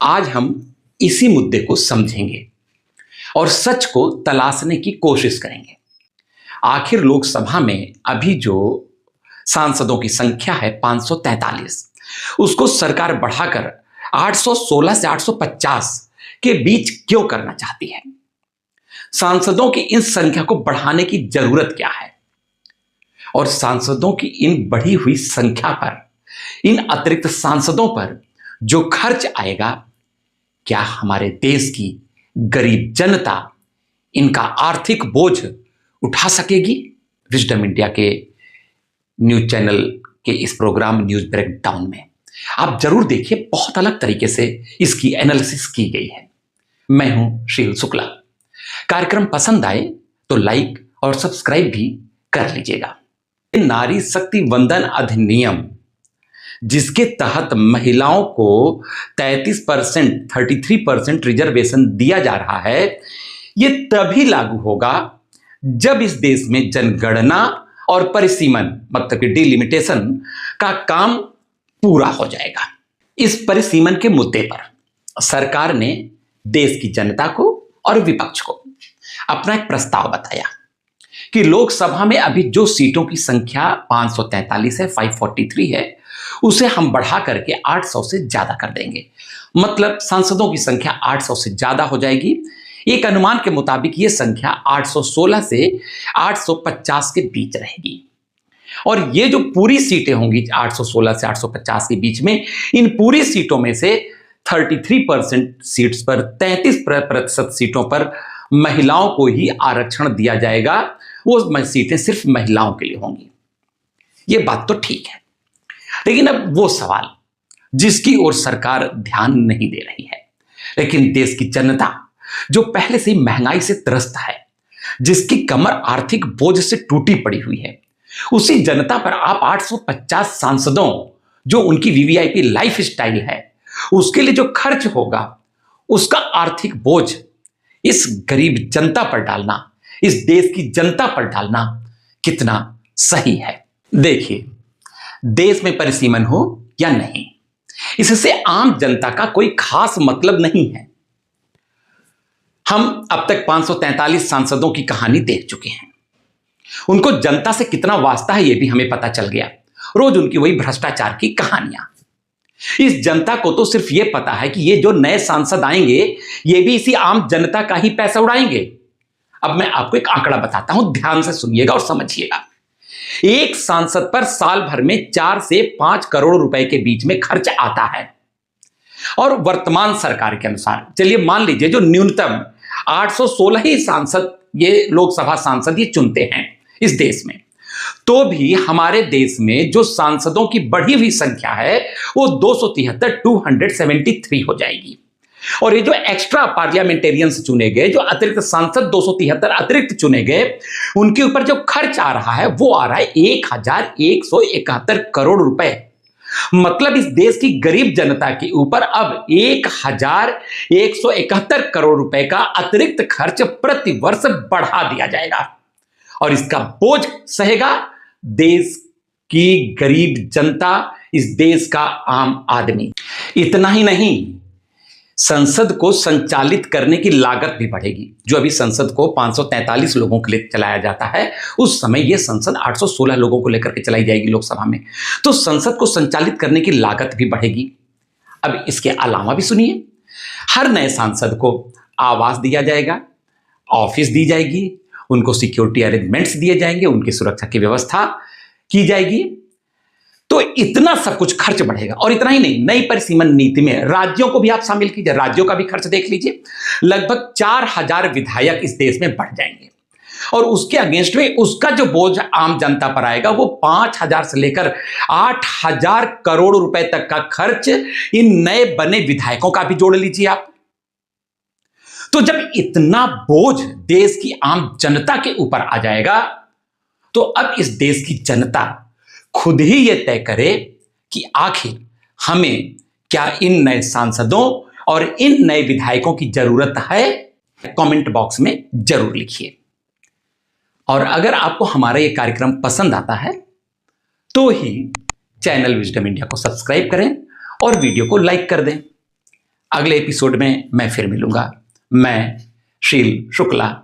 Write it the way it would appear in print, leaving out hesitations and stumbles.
आज हम इसी मुद्दे को समझेंगे और सच को तलाशने की कोशिश करेंगे। आखिर लोकसभा में अभी जो सांसदों की संख्या है 543, उसको सरकार बढ़ाकर 816 से 850 के बीच क्यों करना चाहती है? सांसदों की इन संख्या को बढ़ाने की जरूरत क्या है? और सांसदों की इन बढ़ी हुई संख्या पर, इन अतिरिक्त सांसदों पर जो खर्च आएगा, क्या हमारे देश की गरीब जनता इनका आर्थिक बोझ उठा सकेगी? विजडम इंडिया के न्यूज चैनल के इस प्रोग्राम न्यूज ब्रेकडाउन में आप जरूर देखिए, बहुत अलग तरीके से इसकी एनालिसिस की गई है। मैं हूं शील शुक्ला। कार्यक्रम पसंद आए तो लाइक और सब्सक्राइब भी कर लीजिएगा। नारी शक्ति वंदन अधिनियम, जिसके तहत महिलाओं को 33% रिजर्वेशन दिया जा रहा है, यह तभी लागू होगा जब इस देश में जनगणना और परिसीमन मतलब कि डिलिमिटेशन का काम पूरा हो जाएगा। इस परिसीमन के मुद्दे पर सरकार ने देश की जनता को और विपक्ष को अपना एक प्रस्ताव बताया कि लोकसभा में अभी जो सीटों की संख्या 543 है, 543 है, उसे हम बढ़ा करके 800 से ज्यादा कर देंगे। मतलब सांसदों की संख्या 800 से ज्यादा हो जाएगी। एक अनुमान के मुताबिक यह संख्या 816 से 850 के बीच रहेगी। और ये जो पूरी सीटें होंगी 816 से 850 के बीच में, इन पूरी सीटों में से 33% सीट्स पर, 33% सीटों पर महिलाओं को ही आरक्षण दिया जाएगा। वो सीटें सिर्फ महिलाओं के लिए होंगी। ये बात तो ठीक है, लेकिन अब वो सवाल जिसकी ओर सरकार ध्यान नहीं दे रही है, लेकिन देश की जनता जो पहले से ही महंगाई से त्रस्त है, जिसकी कमर आर्थिक बोझ से टूटी पड़ी हुई है, उसी जनता पर आप 850 सांसदों, जो उनकी वीवीआईपी लाइफ स्टाइल है, उसके लिए जो खर्च होगा, उसका आर्थिक बोझ इस गरीब जनता पर डालना, इस देश की जनता पर डालना कितना सही है? देखिए, देश में परिसीमन हो या नहीं, इससे आम जनता का कोई खास मतलब नहीं है। हम अब तक 543 सांसदों की कहानी देख चुके हैं। उनको जनता से कितना वास्ता है, यह भी हमें पता चल गया। रोज उनकी वही भ्रष्टाचार की कहानियां। इस जनता को तो सिर्फ यह पता है कि ये जो नए सांसद आएंगे, ये भी इसी आम जनता का ही पैसा उड़ाएंगे। अब मैं आपको एक आंकड़ा बताता हूं, ध्यान से सुनिएगा और समझिएगा। एक सांसद पर साल भर में 4 से 5 करोड़ रुपए के बीच में खर्च आता है। और वर्तमान सरकार के अनुसार, चलिए मान लीजिए जो न्यूनतम 816 ही सांसद, ये लोकसभा सांसद ये चुनते हैं इस देश में, तो भी हमारे देश में जो सांसदों की बढ़ी हुई संख्या है वो 273 हो जाएगी। और ये जो एक्स्ट्रा पार्लियामेंटेरियंस चुने गए, जो अतिरिक्त सांसद 273 अतिरिक्त चुने गए, उनके ऊपर जो खर्च आ रहा है वो आ रहा है 1171 करोड़ रुपए। मतलब इस देश की गरीब जनता के ऊपर अब 1171 करोड़ रुपए का अतिरिक्त खर्च प्रति वर्ष बढ़ा दिया जाएगा। और इसका बोझ सहेगा देश की गरीब जनता, इस देश का आम आदमी। इतना ही नहीं, संसद को संचालित करने की लागत भी बढ़ेगी। जो अभी संसद को 543 लोगों के लिए चलाया जाता है, उस समय यह संसद 816 लोगों को लेकर के चलाई जाएगी लोकसभा में, तो संसद को संचालित करने की लागत भी बढ़ेगी। अब इसके अलावा भी सुनिए, हर नए सांसद को आवास दिया जाएगा, ऑफिस दी जाएगी, उनको सिक्योरिटी अरेंजमेंट्स दिए जाएंगे, उनकी सुरक्षा की व्यवस्था की जाएगी। तो इतना सब कुछ खर्च बढ़ेगा। और इतना ही नहीं, नई परिसीमन नीति में राज्यों को भी आप शामिल कीजिए, राज्यों का भी खर्च देख लीजिए। लगभग 4000 विधायक इस देश में बढ़ जाएंगे। और उसके अगेंस्ट में उसका जो बोझ आम जनता पर आएगा वो 5000 से लेकर 8000 करोड़ रुपए तक का खर्च इन नए बने विधायकों का भी जोड़ लीजिए आप। तो जब इतना बोझ देश की आम जनता के ऊपर आ जाएगा, तो अब इस देश की जनता खुद ही यह तय करे कि आखिर हमें क्या इन नए सांसदों और इन नए विधायकों की जरूरत है। कमेंट बॉक्स में जरूर लिखिए। और अगर आपको हमारा यह कार्यक्रम पसंद आता है तो ही चैनल विजडम इंडिया को सब्सक्राइब करें और वीडियो को लाइक कर दें। अगले एपिसोड में मैं फिर मिलूंगा। मैं शील शुक्ला।